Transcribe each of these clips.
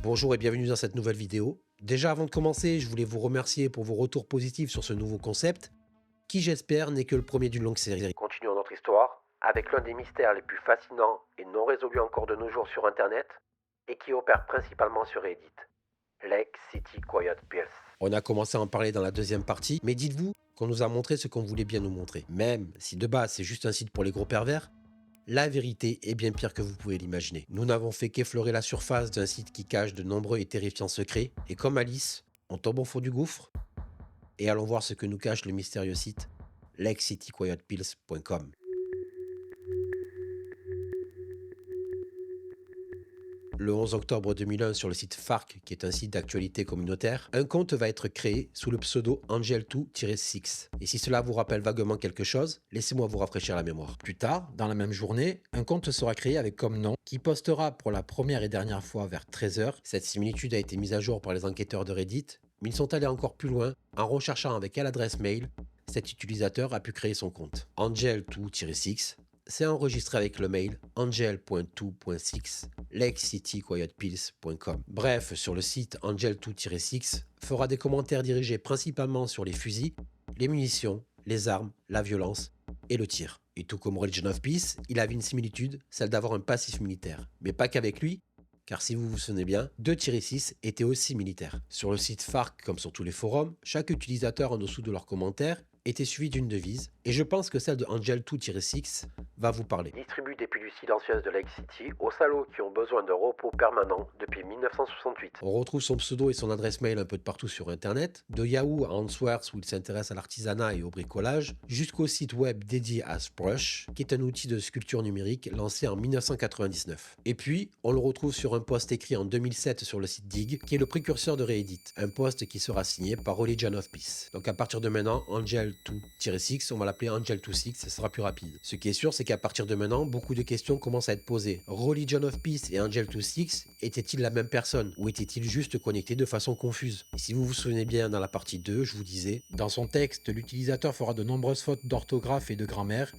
Bonjour et bienvenue dans cette nouvelle vidéo. Déjà avant de commencer, je voulais vous remercier pour vos retours positifs sur ce nouveau concept, qui j'espère n'est que le premier d'une longue série. Continuons notre histoire avec l'un des mystères les plus fascinants et non résolus encore de nos jours sur Internet, et qui opère principalement sur Reddit, Lake City Quiet Pills. On a commencé à en parler dans la deuxième partie, mais dites-vous qu'on nous a montré ce qu'on voulait bien nous montrer. Même si de base c'est juste un site pour les gros pervers, la vérité est bien pire que vous pouvez l'imaginer. Nous n'avons fait qu'effleurer la surface d'un site qui cache de nombreux et terrifiants secrets, et comme Alice, on tombe au fond du gouffre, et allons voir ce que nous cache le mystérieux site LakeCityQuietPills.com. Le 11 octobre 2001, sur le site Farc, qui est un site d'actualité communautaire, un compte va être créé sous le pseudo Angel2-6. Et si cela vous rappelle vaguement quelque chose, laissez-moi vous rafraîchir la mémoire. Plus tard, dans la même journée, un compte sera créé avec comme nom, qui postera pour la première et dernière fois vers 13h. Cette similitude a été mise à jour par les enquêteurs de Reddit, mais ils sont allés encore plus loin en recherchant avec quelle adresse mail cet utilisateur a pu créer son compte. Angel2-6 s'est enregistré avec le mail angel.2.6 lakecityquietpills.com. Bref, sur le site Angel2-6 fera des commentaires dirigés principalement sur les fusils, les munitions, les armes, la violence et le tir. Et tout comme Religion of Peace, il avait une similitude, celle d'avoir un passif militaire. Mais pas qu'avec lui, car si vous vous souvenez bien, 2-6 était aussi militaire. Sur le site Farc, comme sur tous les forums, chaque utilisateur en dessous de leurs commentaires était suivi d'une devise, et je pense que celle de Angel2-6 va vous parler. Distribue des pilules silencieuses de Lake City aux salauds qui ont besoin de repos permanent depuis 1968. On retrouve son pseudo et son adresse mail un peu de partout sur Internet, de Yahoo à Answers où il s'intéresse à l'artisanat et au bricolage, jusqu'au site web dédié à Sprush, qui est un outil de sculpture numérique lancé en 1999. Et puis, on le retrouve sur un post écrit en 2007 sur le site Dig, qui est le précurseur de Reddit, un post qui sera signé par Religion of Peace. Donc à partir de maintenant, Angel2-6, on va l'appeler Angel26, ce sera plus rapide. Ce qui est sûr, c'est qu'à partir de maintenant, beaucoup de questions commencent à être posées. Religion of Peace et Angel26 étaient-ils la même personne ou étaient-ils juste connectés de façon confuse? Et si vous vous souvenez bien, dans la partie 2, je vous disais, dans son texte, l'utilisateur fera de nombreuses fautes d'orthographe et de grammaire,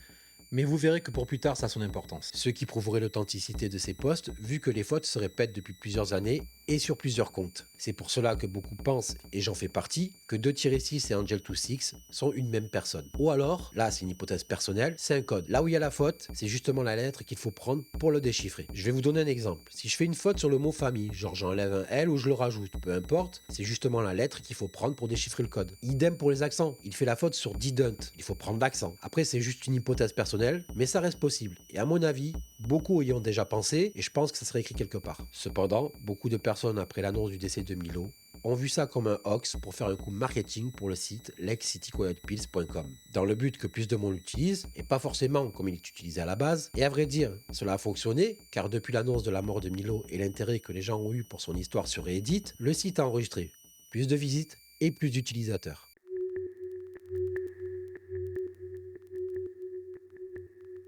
mais vous verrez que pour plus tard, ça a son importance. Ce qui prouverait l'authenticité de ces posts, vu que les fautes se répètent depuis plusieurs années et sur plusieurs comptes. C'est pour cela que beaucoup pensent, et j'en fais partie, que 2-6 et Angel2-6 sont une même personne. Ou alors, là c'est une hypothèse personnelle, c'est un code. Là où il y a la faute, c'est justement la lettre qu'il faut prendre pour le déchiffrer. Je vais vous donner un exemple. Si je fais une faute sur le mot famille, genre j'enlève un L ou je le rajoute, peu importe, c'est justement la lettre qu'il faut prendre pour déchiffrer le code. Idem pour les accents. Il fait la faute sur didn't. Il faut prendre l'accent. Après, c'est juste une hypothèse personnelle, mais ça reste possible. Et à mon avis, beaucoup y ont déjà pensé, et je pense que ça serait écrit quelque part. Cependant, beaucoup de personnes, après l'annonce du décès de Milo, ont vu ça comme un hoax pour faire un coup marketing pour le site LakeCityQuietPills.com, dans le but que plus de monde l'utilise, et pas forcément comme il est utilisé à la base. Et à vrai dire, cela a fonctionné, car depuis l'annonce de la mort de Milo et l'intérêt que les gens ont eu pour son histoire sur Reddit, le site a enregistré plus de visites et plus d'utilisateurs.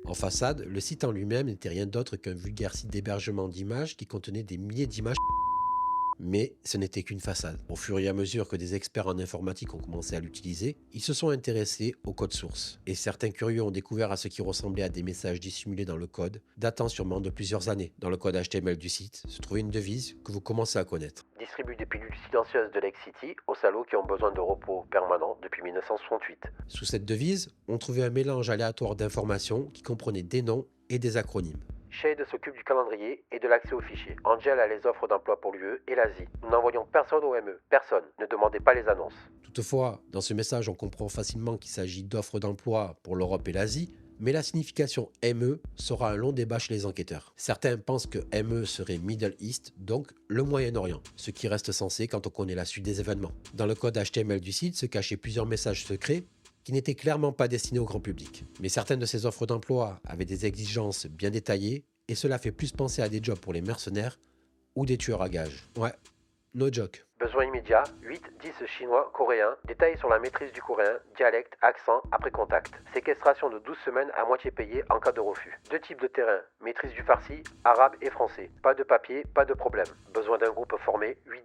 En façade, le site en lui-même n'était rien d'autre qu'un vulgaire site d'hébergement d'images qui contenait des milliers d'images. Mais ce n'était qu'une façade. Au fur et à mesure que des experts en informatique ont commencé à l'utiliser, ils se sont intéressés au code source. Et certains curieux ont découvert à ce qui ressemblait à des messages dissimulés dans le code, datant sûrement de plusieurs années. Dans le code HTML du site se trouvait une devise que vous commencez à connaître. Distribue des pilules silencieuses de Lake City aux salauds qui ont besoin de repos permanent depuis 1968. Sous cette devise, on trouvait un mélange aléatoire d'informations qui comprenait des noms et des acronymes. Shade s'occupe du calendrier et de l'accès aux fichiers. Angel a les offres d'emploi pour l'UE et l'Asie. Nous n'envoyons personne au ME. Personne. Ne demandez pas les annonces. Toutefois, dans ce message, on comprend facilement qu'il s'agit d'offres d'emploi pour l'Europe et l'Asie, mais la signification ME sera un long débat chez les enquêteurs. Certains pensent que ME serait Middle East, donc le Moyen-Orient, ce qui reste sensé quand on connaît la suite des événements. Dans le code HTML du site se cachaient plusieurs messages secrets qui n'étaient clairement pas destinés au grand public. Mais certaines de ces offres d'emploi avaient des exigences bien détaillées, et cela fait plus penser à des jobs pour les mercenaires ou des tueurs à gages. Ouais, no joke. Besoin immédiat, 8-10 chinois, coréens, détails sur la maîtrise du coréen, dialecte, accent, après contact. Séquestration de 12 semaines à moitié payée en cas de refus. 2 types de terrain, maîtrise du farsi, arabe et français. Pas de papier, pas de problème. Besoin d'un groupe formé, 8-10.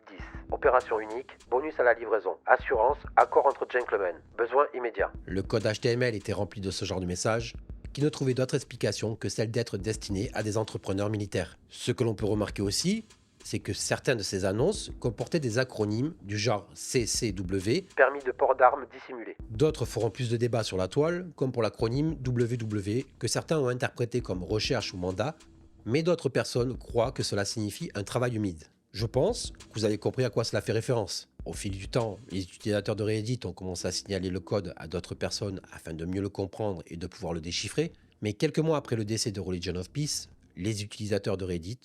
Opération unique, bonus à la livraison. Assurance, accord entre gentlemen. Besoin immédiat. Le code HTML était rempli de ce genre de messages, qui ne trouvait d'autre explication que celle d'être destiné à des entrepreneurs militaires. Ce que l'on peut remarquer aussi, c'est que certaines de ces annonces comportaient des acronymes du genre CCW, permis de port d'armes dissimulé. D'autres feront plus de débats sur la toile, comme pour l'acronyme WW, que certains ont interprété comme recherche ou mandat, mais d'autres personnes croient que cela signifie un travail humide. Je pense que vous avez compris à quoi cela fait référence. Au fil du temps, les utilisateurs de Reddit ont commencé à signaler le code à d'autres personnes afin de mieux le comprendre et de pouvoir le déchiffrer, mais quelques mois après le décès de Religion of Peace, les utilisateurs de Reddit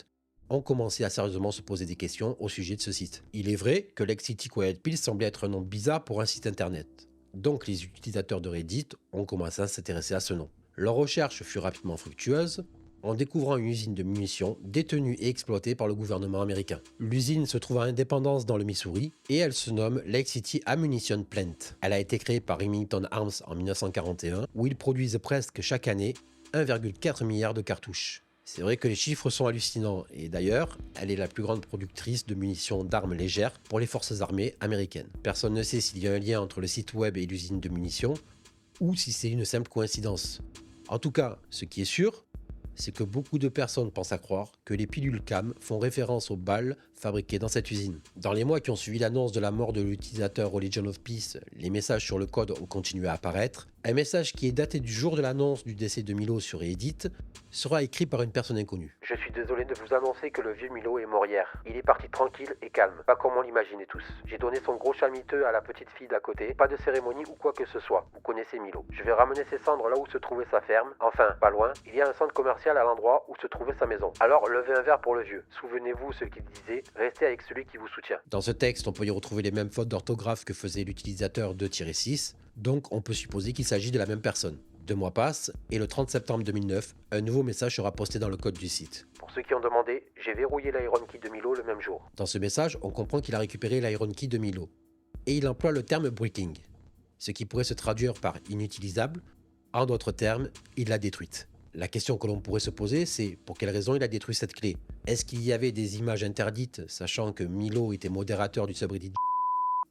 ont commencé à sérieusement se poser des questions au sujet de ce site. Il est vrai que Lexity Quiet Pills semblait être un nom bizarre pour un site internet. Donc les utilisateurs de Reddit ont commencé à s'intéresser à ce nom. Leur recherche fut rapidement fructueuse, en découvrant une usine de munitions détenue et exploitée par le gouvernement américain. L'usine se trouve à Independence dans le Missouri et elle se nomme Lake City Ammunition Plant. Elle a été créée par Remington Arms en 1941 où ils produisent presque chaque année 1,4 milliard de cartouches. C'est vrai que les chiffres sont hallucinants et d'ailleurs, elle est la plus grande productrice de munitions d'armes légères pour les forces armées américaines. Personne ne sait s'il y a un lien entre le site web et l'usine de munitions ou si c'est une simple coïncidence. En tout cas, ce qui est sûr, c'est que beaucoup de personnes pensent à croire que les pilules CAM font référence aux balles fabriquées dans cette usine. Dans les mois qui ont suivi l'annonce de la mort de l'utilisateur Religion of Peace, les messages sur le code ont continué à apparaître. Un message qui est daté du jour de l'annonce du décès de Milo sur Reddit sera écrit par une personne inconnue. Je suis désolé de vous annoncer que le vieux Milo est mort hier. Il est parti tranquille et calme, pas comme on l'imaginait tous. J'ai donné son gros chamiteux à la petite fille d'à côté, pas de cérémonie ou quoi que ce soit. Vous connaissez Milo. Je vais ramener ses cendres là où se trouvait sa ferme. Enfin, pas loin, il y a un centre commercial à l'endroit où se trouvait sa maison. Alors levez un verre pour le vieux. Souvenez-vous ce qu'il disait, restez avec celui qui vous soutient. Dans ce texte, on peut y retrouver les mêmes fautes d'orthographe que faisait l'utilisateur 2-6, donc on peut supposer qu'il s'agit de la même personne. 2 mois passent et le 30 septembre 2009, un nouveau message sera posté dans le code du site. Pour ceux qui ont demandé, j'ai verrouillé l'Iron Key de Milo le même jour. Dans ce message, on comprend qu'il a récupéré l'Iron Key de Milo. Et il emploie le terme breaking, ce qui pourrait se traduire par inutilisable. En d'autres termes, il l'a détruite. La question que l'on pourrait se poser, c'est pour quelle raison il a détruit cette clé? Est-ce qu'il y avait des images interdites, sachant que Milo était modérateur du subreddit,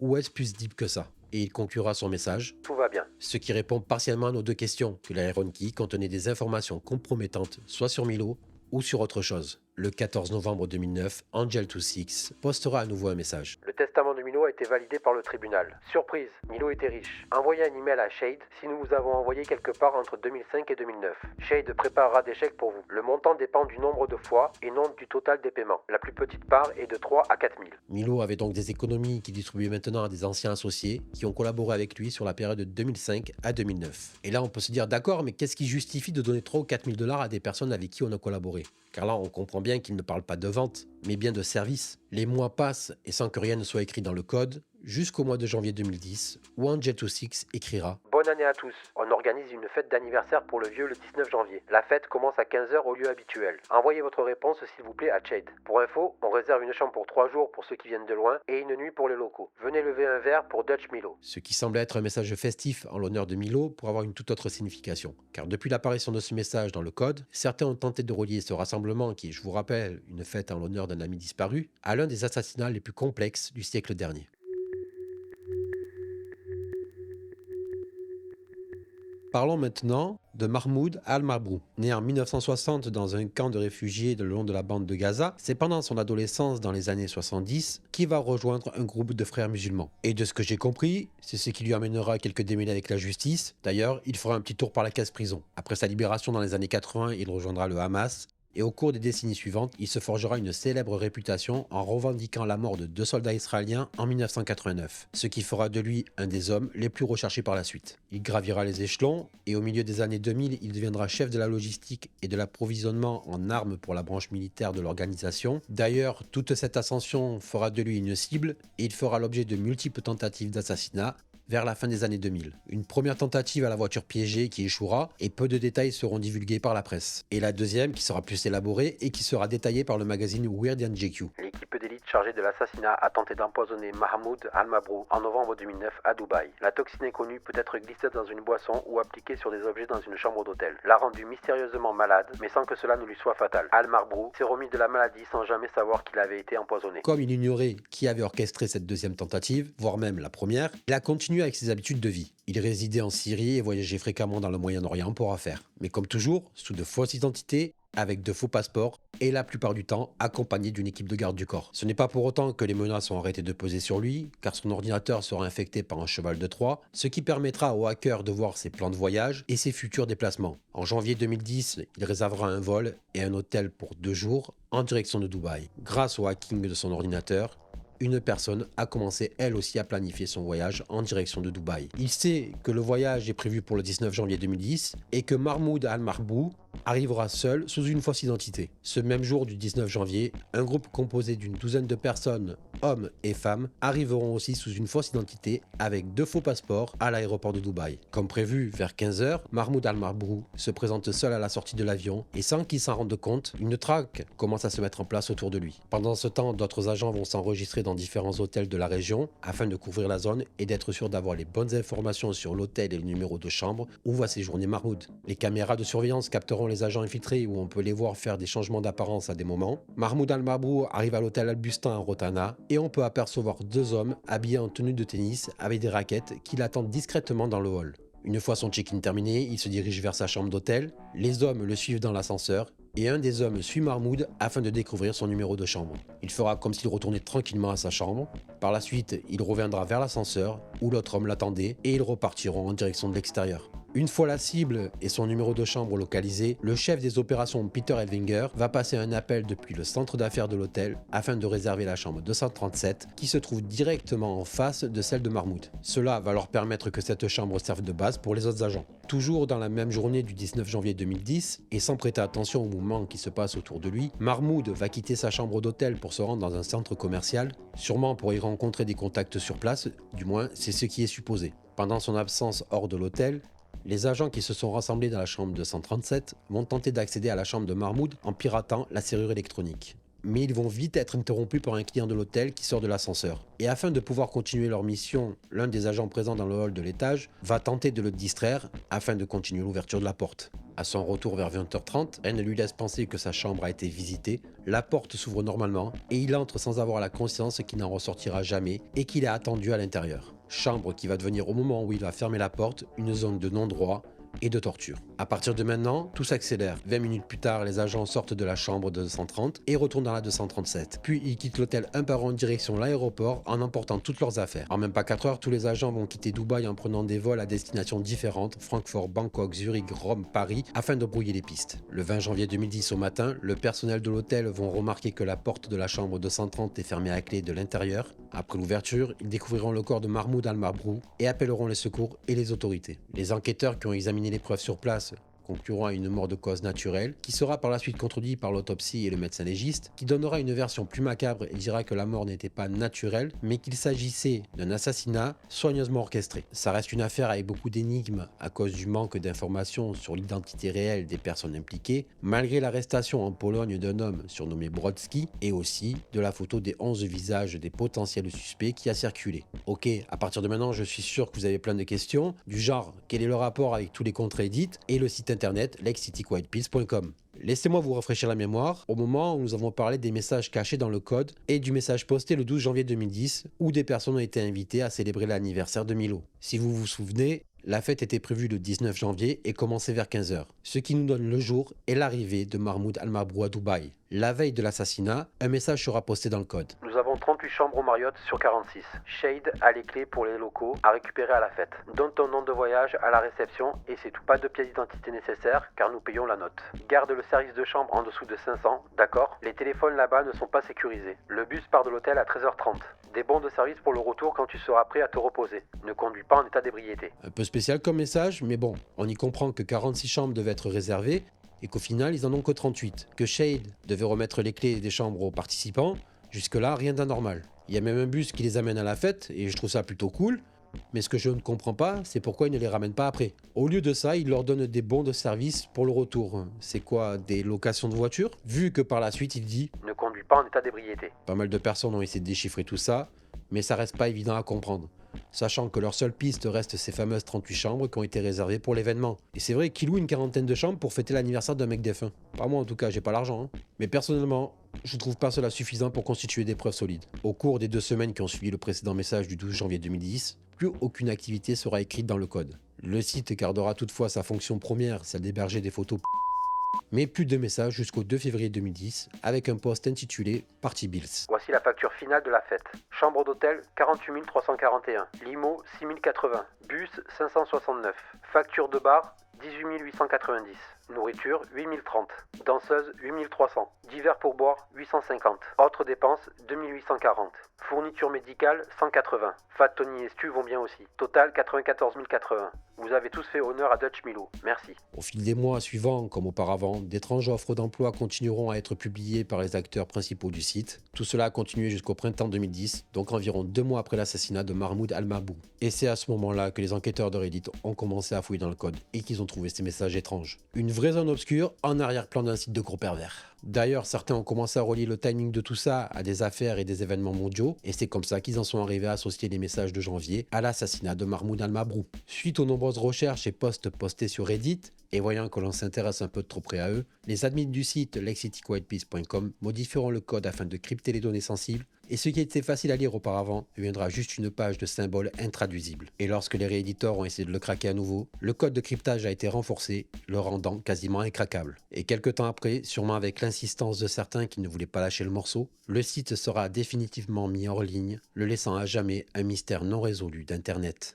ou est-ce plus deep que ça? Et il conclura son message. Tout va bien. Ce qui répond partiellement à nos deux questions, que l'Iron Key contenait des informations compromettantes, soit sur Milo, ou sur autre chose. Le 14 novembre 2009, Angel26 postera à nouveau un message. Le testament de Milo a été validé par le tribunal. Surprise, Milo était riche. Envoyez un email à Shade si nous vous avons envoyé quelque part entre 2005 et 2009. Shade préparera des chèques pour vous. Le montant dépend du nombre de fois et non du total des paiements. La plus petite part est de 3 à 4 000. Milo avait donc des économies qu'il distribuait maintenant à des anciens associés qui ont collaboré avec lui sur la période de 2005 à 2009. Et là, on peut se dire d'accord, mais qu'est-ce qui justifie de donner 3 ou 4 000 $ à des personnes avec qui on a collaboré? Car là, on comprend bien qu'il ne parle pas de vente, mais bien de service. Les mois passent et sans que rien ne soit écrit dans le code, jusqu'au mois de janvier 2010, où Angel26 écrira « Bonne année à tous. On organise une fête d'anniversaire pour le vieux le 19 janvier. La fête commence à 15 h au lieu habituel. Envoyez votre réponse s'il vous plaît à Shade. Pour info, on réserve une chambre pour 3 jours pour ceux qui viennent de loin et une nuit pour les locaux. Venez lever un verre pour Dutch Milo. » Ce qui semble être un message festif en l'honneur de Milo pour avoir une toute autre signification. Car depuis l'apparition de ce message dans le code, certains ont tenté de relier ce rassemblement qui est, je vous rappelle, une fête en l'honneur d'un ami disparu, à l'un des assassinats les plus complexes du siècle dernier. Parlons maintenant de Mahmoud al-Marbrou. Né en 1960 dans un camp de réfugiés le long de la bande de Gaza, c'est pendant son adolescence dans les années 70 qu'il va rejoindre un groupe de frères musulmans. Et de ce que j'ai compris, c'est ce qui lui amènera quelques démêlés avec la justice. D'ailleurs, il fera un petit tour par la case prison. Après sa libération dans les années 80, il rejoindra le Hamas. Et au cours des décennies suivantes, il se forgera une célèbre réputation en revendiquant la mort de 2 soldats israéliens en 1989, ce qui fera de lui un des hommes les plus recherchés par la suite. Il gravira les échelons et au milieu des années 2000, il deviendra chef de la logistique et de l'approvisionnement en armes pour la branche militaire de l'organisation. D'ailleurs, toute cette ascension fera de lui une cible et il fera l'objet de multiples tentatives d'assassinat vers la fin des années 2000. Une première tentative à la voiture piégée qui échouera et peu de détails seront divulgués par la presse. Et la deuxième qui sera plus élaborée et qui sera détaillée par le magazine Weird and GQ. L'équipe d'élite chargée de l'assassinat a tenté d'empoisonner Mahmoud al-Marbrou en novembre 2009 à Dubaï. La toxine inconnue peut être glissée dans une boisson ou appliquée sur des objets dans une chambre d'hôtel. L'a rendu mystérieusement malade, mais sans que cela ne lui soit fatal. Al-Marbrou s'est remis de la maladie sans jamais savoir qu'il avait été empoisonné. Comme il ignorait qui avait orchestré cette deuxième tentative, voire même la première, il a continué avec ses habitudes de vie. Il résidait en Syrie et voyageait fréquemment dans le Moyen-Orient pour affaires. Mais comme toujours, sous de fausses identités avec de faux passeports et la plupart du temps accompagné d'une équipe de garde du corps. Ce n'est pas pour autant que les menaces ont arrêté de peser sur lui, car son ordinateur sera infecté par un cheval de Troie, ce qui permettra au hacker de voir ses plans de voyage et ses futurs déplacements. En janvier 2010, il réservera un vol et un hôtel pour 2 jours en direction de Dubaï. Grâce au hacking de son ordinateur, une personne a commencé elle aussi à planifier son voyage en direction de Dubaï. Il sait que le voyage est prévu pour le 19 janvier 2010 et que Mahmoud Al-Marbou arrivera seul sous une fausse identité. Ce même jour du 19 janvier, un groupe composé d'une douzaine de personnes, hommes et femmes, arriveront aussi sous une fausse identité avec 2 faux passeports à l'aéroport de Dubaï. Comme prévu, vers 15 h, Mahmoud Al-Marbou se présente seul à la sortie de l'avion et sans qu'il s'en rende compte, une traque commence à se mettre en place autour de lui. Pendant ce temps, d'autres agents vont s'enregistrer dans différents hôtels de la région afin de couvrir la zone et d'être sûr d'avoir les bonnes informations sur l'hôtel et le numéro de chambre où va séjourner Mahmoud. Les caméras de surveillance capteront les agents infiltrés où on peut les voir faire des changements d'apparence à des moments. Mahmoud Al-Marbou arrive à l'hôtel Al-Bustan à Rotana et on peut apercevoir 2 hommes habillés en tenue de tennis avec des raquettes qui l'attendent discrètement dans le hall. Une fois son check-in terminé, il se dirige vers sa chambre d'hôtel. Les hommes le suivent dans l'ascenseur et un des hommes suit Mahmoud afin de découvrir son numéro de chambre. Il fera comme s'il retournait tranquillement à sa chambre. Par la suite, il reviendra vers l'ascenseur où l'autre homme l'attendait et ils repartiront en direction de l'extérieur. Une fois la cible et son numéro de chambre localisé, le chef des opérations Peter Elvinger va passer un appel depuis le centre d'affaires de l'hôtel afin de réserver la chambre 237 qui se trouve directement en face de celle de Mahmoud. Cela va leur permettre que cette chambre serve de base pour les autres agents. Toujours dans la même journée du 19 janvier 2010 et sans prêter attention au mouvement qui se passe autour de lui, Mahmoud va quitter sa chambre d'hôtel pour se rendre dans un centre commercial, sûrement pour y rencontrer des contacts sur place, du moins c'est ce qui est supposé. Pendant son absence hors de l'hôtel, les agents qui se sont rassemblés dans la chambre 237 vont tenter d'accéder à la chambre de Mahmoud en piratant la serrure électronique. Mais ils vont vite être interrompus par un client de l'hôtel qui sort de l'ascenseur. Et afin de pouvoir continuer leur mission, l'un des agents présents dans le hall de l'étage va tenter de le distraire afin de continuer l'ouverture de la porte. À son retour vers 20h30, elle ne lui laisse penser que sa chambre a été visitée, la porte s'ouvre normalement et il entre sans avoir la conscience qu'il n'en ressortira jamais et qu'il est attendu à l'intérieur. Chambre qui va devenir au moment où il va fermer la porte une zone de non-droit et de torture. À partir de maintenant, tout s'accélère. 20 minutes plus tard, les agents sortent de la chambre 230 et retournent dans la 237. Puis ils quittent l'hôtel un par un en direction de l'aéroport en emportant toutes leurs affaires. En même pas 4 heures, tous les agents vont quitter Dubaï en prenant des vols à destinations différentes, Francfort, Bangkok, Zurich, Rome, Paris, afin de brouiller les pistes. Le 20 janvier 2010 au matin, le personnel de l'hôtel vont remarquer que la porte de la chambre 230 est fermée à clé de l'intérieur. Après l'ouverture, ils découvriront le corps de Mahmoud Al-Marbou et appelleront les secours et les autorités. Les enquêteurs qui ont examiné les preuves sur place concluront à une mort de cause naturelle, qui sera par la suite contredit par l'autopsie et le médecin légiste, qui donnera une version plus macabre et dira que la mort n'était pas naturelle, mais qu'il s'agissait d'un assassinat soigneusement orchestré. Ça reste une affaire avec beaucoup d'énigmes à cause du manque d'informations sur l'identité réelle des personnes impliquées, malgré l'arrestation en Pologne d'un homme surnommé Brodsky, et aussi de la photo des 11 visages des potentiels suspects qui a circulé. Ok, à partir de maintenant, je suis sûr que vous avez plein de questions, du genre, quel est le rapport avec tous les contrats Reddit et le site internet lakecityquietpeace.com. Laissez-moi vous rafraîchir la mémoire au moment où nous avons parlé des messages cachés dans le code et du message posté le 12 janvier 2010 où des personnes ont été invitées à célébrer l'anniversaire de Milo. Si vous vous souvenez, la fête était prévue le 19 janvier et commençait vers 15 h, ce qui nous donne le jour et l'arrivée de Mahmoud Al-Marbou à Dubaï. La veille de l'assassinat, un message sera posté dans le code. Nous avons 38 chambres au Marriott sur 46. Shade a les clés pour les locaux à récupérer à la fête. Donne ton nom de voyage à la réception et c'est tout, pas de pièce d'identité nécessaire car nous payons la note. Garde le service de chambre en dessous de 500, d'accord? Les téléphones là-bas ne sont pas sécurisés. Le bus part de l'hôtel à 13h30. Des bons de service pour le retour quand tu seras prêt à te reposer. Ne conduis pas en état d'ébriété. Un peu spécial comme message, mais bon, on y comprend que 46 chambres devaient être réservées et qu'au final, ils en ont que 38. Que Shade devait remettre les clés des chambres aux participants, jusque-là, rien d'anormal. Il y a même un bus qui les amène à la fête et je trouve ça plutôt cool. Mais ce que je ne comprends pas, c'est pourquoi ils ne les ramènent pas après. Au lieu de ça, ils leur donnent des bons de service pour le retour. C'est quoi, des locations de voitures? Vu que par la suite, il dit « Ne conduis pas en état d'ébriété ». Pas mal de personnes ont essayé de déchiffrer tout ça, mais ça reste pas évident à comprendre. Sachant que leur seule piste reste ces fameuses 38 chambres qui ont été réservées pour l'événement. Et c'est vrai, qui loue une quarantaine de chambres pour fêter l'anniversaire d'un mec défunt? Pas moi en tout cas, j'ai pas l'argent. Mais personnellement, je trouve pas cela suffisant pour constituer des preuves solides. Au cours des 2 semaines qui ont suivi le précédent message du 12 janvier 2010, plus aucune activité sera écrite dans le code. Le site gardera toutefois sa fonction première, celle d'héberger des photos Mais plus de messages jusqu'au 2 février 2010 avec un post intitulé Party Bills. Voici la facture finale de la fête. Chambre d'hôtel 48 341, limo 6080, bus 569, facture de bar 18 890, nourriture 8030, danseuse 8300, divers pourboires 850, autres dépenses 2840, fourniture médicale 180, Fat Tony et Stu vont bien aussi, total 94 080. Vous avez tous fait honneur à Dutch Milo, merci. Au fil des mois suivants, comme auparavant, d'étranges offres d'emploi continueront à être publiées par les acteurs principaux du site. Tout cela a continué jusqu'au printemps 2010, donc environ 2 mois après l'assassinat de Mahmoud Al-Mabhouh. Et c'est à ce moment-là que les enquêteurs de Reddit ont commencé à fouiller dans le code et qu'ils ont trouvé ces messages étranges. Une vraie zone obscure en arrière-plan d'un site de gros pervers. D'ailleurs, certains ont commencé à relier le timing de tout ça à des affaires et des événements mondiaux, et c'est comme ça qu'ils en sont arrivés à associer les messages de janvier à l'assassinat de Mahmoud Al-Mabhouh. Suite aux nombreuses recherches et posts postés sur Reddit, et voyant que l'on s'intéresse un peu de trop près à eux, les admins du site lexcityquietpeace.com modifieront le code afin de crypter les données sensibles, et ce qui était facile à lire auparavant deviendra juste une page de symboles intraduisibles. Et lorsque les rééditeurs ont essayé de le craquer à nouveau, le code de cryptage a été renforcé, le rendant quasiment incraquable. Et quelques temps après, sûrement avec l'insistance de certains qui ne voulaient pas lâcher le morceau, le site sera définitivement mis hors ligne, le laissant à jamais un mystère non résolu d'Internet.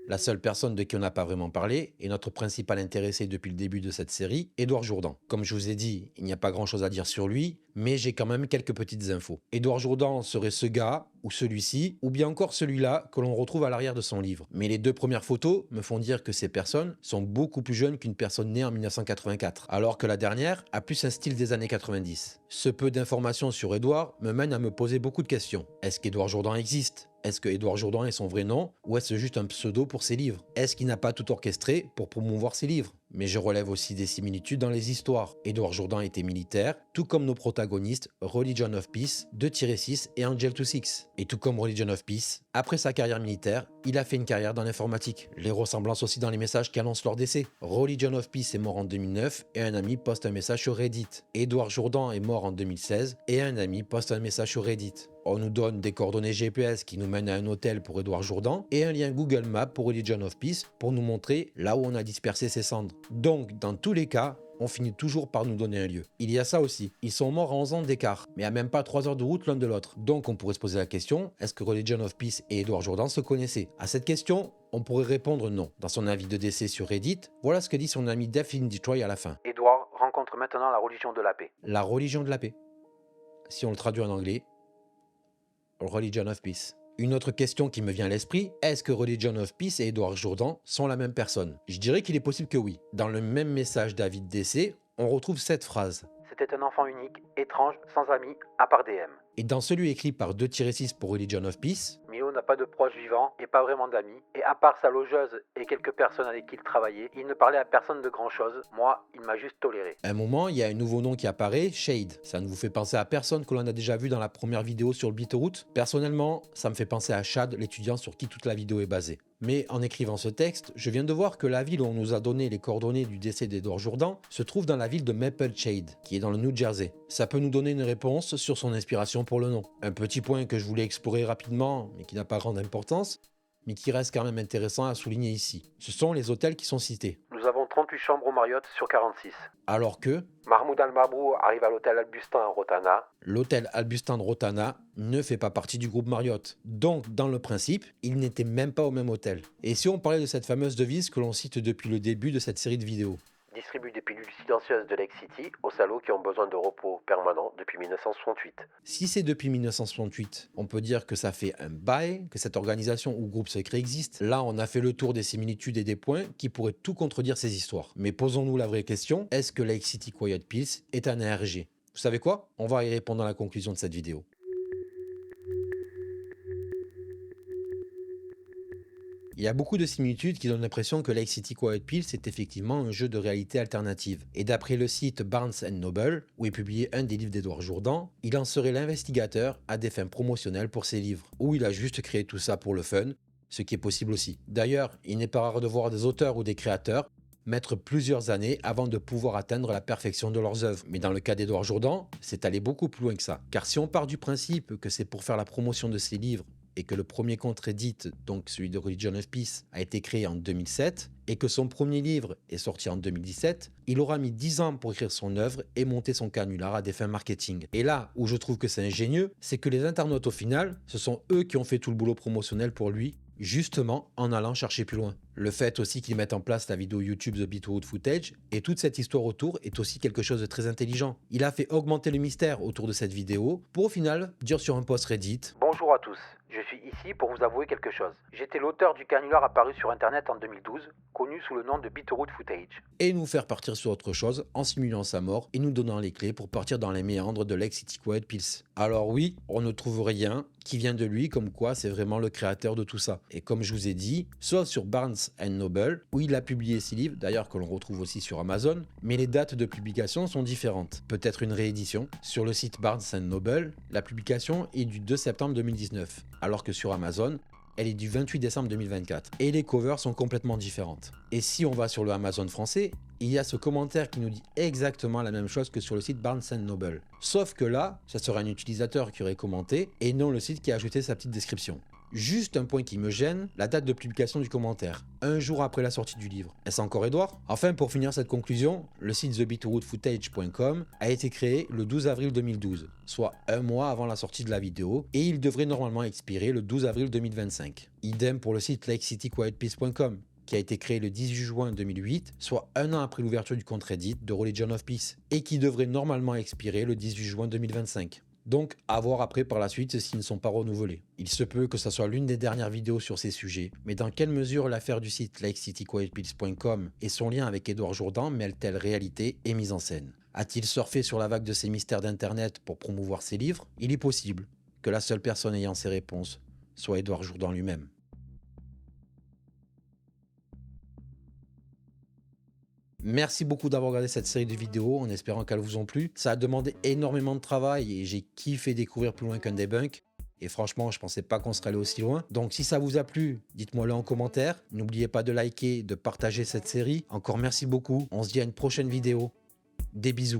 La seule personne de qui on n'a pas vraiment parlé est notre principal intéressé depuis le début de cette série, Édouard Jourdan. Comme je vous ai dit, il n'y a pas grand chose à dire sur lui, mais j'ai quand même quelques petites infos. Édouard Jourdan serait ce gars, ou celui-ci, ou bien encore celui-là que l'on retrouve à l'arrière de son livre. Mais les 2 premières photos me font dire que ces personnes sont beaucoup plus jeunes qu'une personne née en 1984, alors que la dernière a plus un style des années 90. Ce peu d'informations sur Édouard me mène à me poser beaucoup de questions. Est-ce qu'Édouard Jourdan existe ? Est-ce que Édouard Jourdan est son vrai nom ou est-ce juste un pseudo pour ses livres? Est-ce qu'il n'a pas tout orchestré pour promouvoir ses livres? Mais je relève aussi des similitudes dans les histoires. Édouard Jourdan était militaire, tout comme nos protagonistes Religion of Peace, 2-6 et Angel 26. Et tout comme Religion of Peace, après sa carrière militaire, il a fait une carrière dans l'informatique. Les ressemblances aussi dans les messages qui annoncent leur décès. Religion of Peace est mort en 2009 et un ami poste un message sur Reddit. Édouard Jourdan est mort en 2016 et un ami poste un message sur Reddit. On nous donne des coordonnées GPS qui nous mènent à un hôtel pour Édouard Jourdan et un lien Google Maps pour Religion of Peace pour nous montrer là où on a dispersé ses cendres. Donc, dans tous les cas, on finit toujours par nous donner un lieu. Il y a ça aussi, ils sont morts à 11 ans d'écart, mais à même pas 3 heures de route l'un de l'autre. Donc on pourrait se poser la question, est-ce que Religion of Peace et Édouard Jourdan se connaissaient? À cette question, on pourrait répondre non. Dans son avis de décès sur Reddit, voilà ce que dit son ami Death in Detroit à la fin. Édouard rencontre maintenant la religion de la paix. La religion de la paix. Si on le traduit en anglais, Religion of Peace. Une autre question qui me vient à l'esprit, est-ce que Religion of Peace et Édouard Jourdan sont la même personne? Je dirais qu'il est possible que oui. Dans le même message d'avis de décès, on retrouve cette phrase. C'était un enfant unique, étrange, sans amis, à part DM. Et dans celui écrit par 2-6 pour Religion of Peace, Milo n'a pas de proches vivants et pas vraiment d'amis. Et à part sa logeuse et quelques personnes avec qui il travaillait, il ne parlait à personne de grand chose. Moi, il m'a juste toléré. à un moment, il y a un nouveau nom qui apparaît, Shade. Ça ne vous fait penser à personne que l'on a déjà vu dans la première vidéo sur le BitTorrent? Personnellement, ça me fait penser à Chad, l'étudiant sur qui toute la vidéo est basée. Mais en écrivant ce texte, je viens de voir que la ville où on nous a donné les coordonnées du décès d'Édouard Jourdan se trouve dans la ville de Maple Shade, qui est dans le New Jersey. Ça peut nous donner une réponse sur son inspiration pour le nom. Un petit point que je voulais explorer rapidement, mais qui n'a pas grande importance, mais qui reste quand même intéressant à souligner ici. Ce sont les hôtels qui sont cités. Nous avons 38 chambres au Marriott sur 46. Alors que Mahmoud Al-Mabhouh arrive à l'hôtel Albustin à Rotana. l'hôtel Albustin de Rotana ne fait pas partie du groupe Marriott. Donc, dans le principe, il n'était même pas au même hôtel. Et si on parlait de cette fameuse devise que l'on cite depuis le début de cette série de vidéos? Distribue des pilules silencieuses de Lake City aux salauds qui ont besoin de repos permanent depuis 1968. Si c'est depuis 1968, on peut dire que ça fait un bail, que cette organisation ou groupe secret existe. Là, on a fait le tour des similitudes et des points qui pourraient tout contredire ces histoires. Mais posons-nous la vraie question, est-ce que Lake City Quiet Pills est un ARG? Vous savez quoi? On va y répondre dans la conclusion de cette vidéo. Il y a beaucoup de similitudes qui donnent l'impression que Lake City Quiet Pills est effectivement un jeu de réalité alternative. Et d'après le site Barnes & Noble, où est publié un des livres d'Édouard Jourdan, il en serait l'investigateur à des fins promotionnelles pour ses livres, ou il a juste créé tout ça pour le fun, ce qui est possible aussi. D'ailleurs, il n'est pas rare de voir des auteurs ou des créateurs mettre plusieurs années avant de pouvoir atteindre la perfection de leurs œuvres. Mais dans le cas d'Édouard Jourdan, c'est allé beaucoup plus loin que ça. Car si on part du principe que c'est pour faire la promotion de ses livres et que le premier compte Reddit, donc celui de Religion of Peace, a été créé en 2007 et que son premier livre est sorti en 2017, il aura mis 10 ans pour écrire son œuvre et monter son canular à des fins marketing. Et là où je trouve que c'est ingénieux, c'est que les internautes au final, ce sont eux qui ont fait tout le boulot promotionnel pour lui, justement en allant chercher plus loin. Le fait aussi qu'ils mettent en place la vidéo YouTube The Bitterroot Footage et toute cette histoire autour est aussi quelque chose de très intelligent. Il a fait augmenter le mystère autour de cette vidéo pour au final dire sur un post Reddit: Bonjour à tous, je suis ici pour vous avouer quelque chose. J'étais l'auteur du canular apparu sur internet en 2012, connu sous le nom de Bitterroot Footage. Et nous faire partir sur autre chose en simulant sa mort et nous donnant les clés pour partir dans les méandres de Lake City Quiet Pills. Alors oui, on ne trouve rien qui vient de lui, comme quoi c'est vraiment le créateur de tout ça. Et comme je vous ai dit, sauf sur Barnes Noble, où il a publié 6 livres, d'ailleurs que l'on retrouve aussi sur Amazon, mais les dates de publication sont différentes. Peut-être une réédition. Sur le site Barnes Noble, la publication est du 2 septembre 2019, alors que sur Amazon, elle est du 28 décembre 2024. Et les covers sont complètement différentes. Et si on va sur le Amazon français, il y a ce commentaire qui nous dit exactement la même chose que sur le site Barnes Noble. Sauf que là, ça serait un utilisateur qui aurait commenté et non le site qui a ajouté sa petite description. Juste un point qui me gêne, la date de publication du commentaire, un jour après la sortie du livre. Est-ce encore Edouard? Enfin, pour finir cette conclusion, le site thebitterrootfootage.com a été créé le 12 avril 2012, soit un mois avant la sortie de la vidéo, et il devrait normalement expirer le 12 avril 2025. Idem pour le site lakecityquietpeace.com, qui a été créé le 18 juin 2008, soit un an après l'ouverture du compte Reddit de Religion of Peace, et qui devrait normalement expirer le 18 juin 2025. Donc, à voir après par la suite s'ils ne sont pas renouvelés. Il se peut que ça soit l'une des dernières vidéos sur ces sujets, mais dans quelle mesure l'affaire du site lakecityquietpeace.com et son lien avec Édouard Jourdan mêlent-elles réalité et mise en scène? A-t-il surfé sur la vague de ces mystères d'internet pour promouvoir ses livres? Il est possible que la seule personne ayant ces réponses soit Édouard Jourdan lui-même. Merci beaucoup d'avoir regardé cette série de vidéos en espérant qu'elles vous ont plu. Ça a demandé énormément de travail et j'ai kiffé découvrir plus loin qu'un debunk. Et franchement, je pensais pas qu'on serait allé aussi loin. Donc si ça vous a plu, dites-moi-le en commentaire. N'oubliez pas de liker, de partager cette série. Encore merci beaucoup. On se dit à une prochaine vidéo. Des bisous.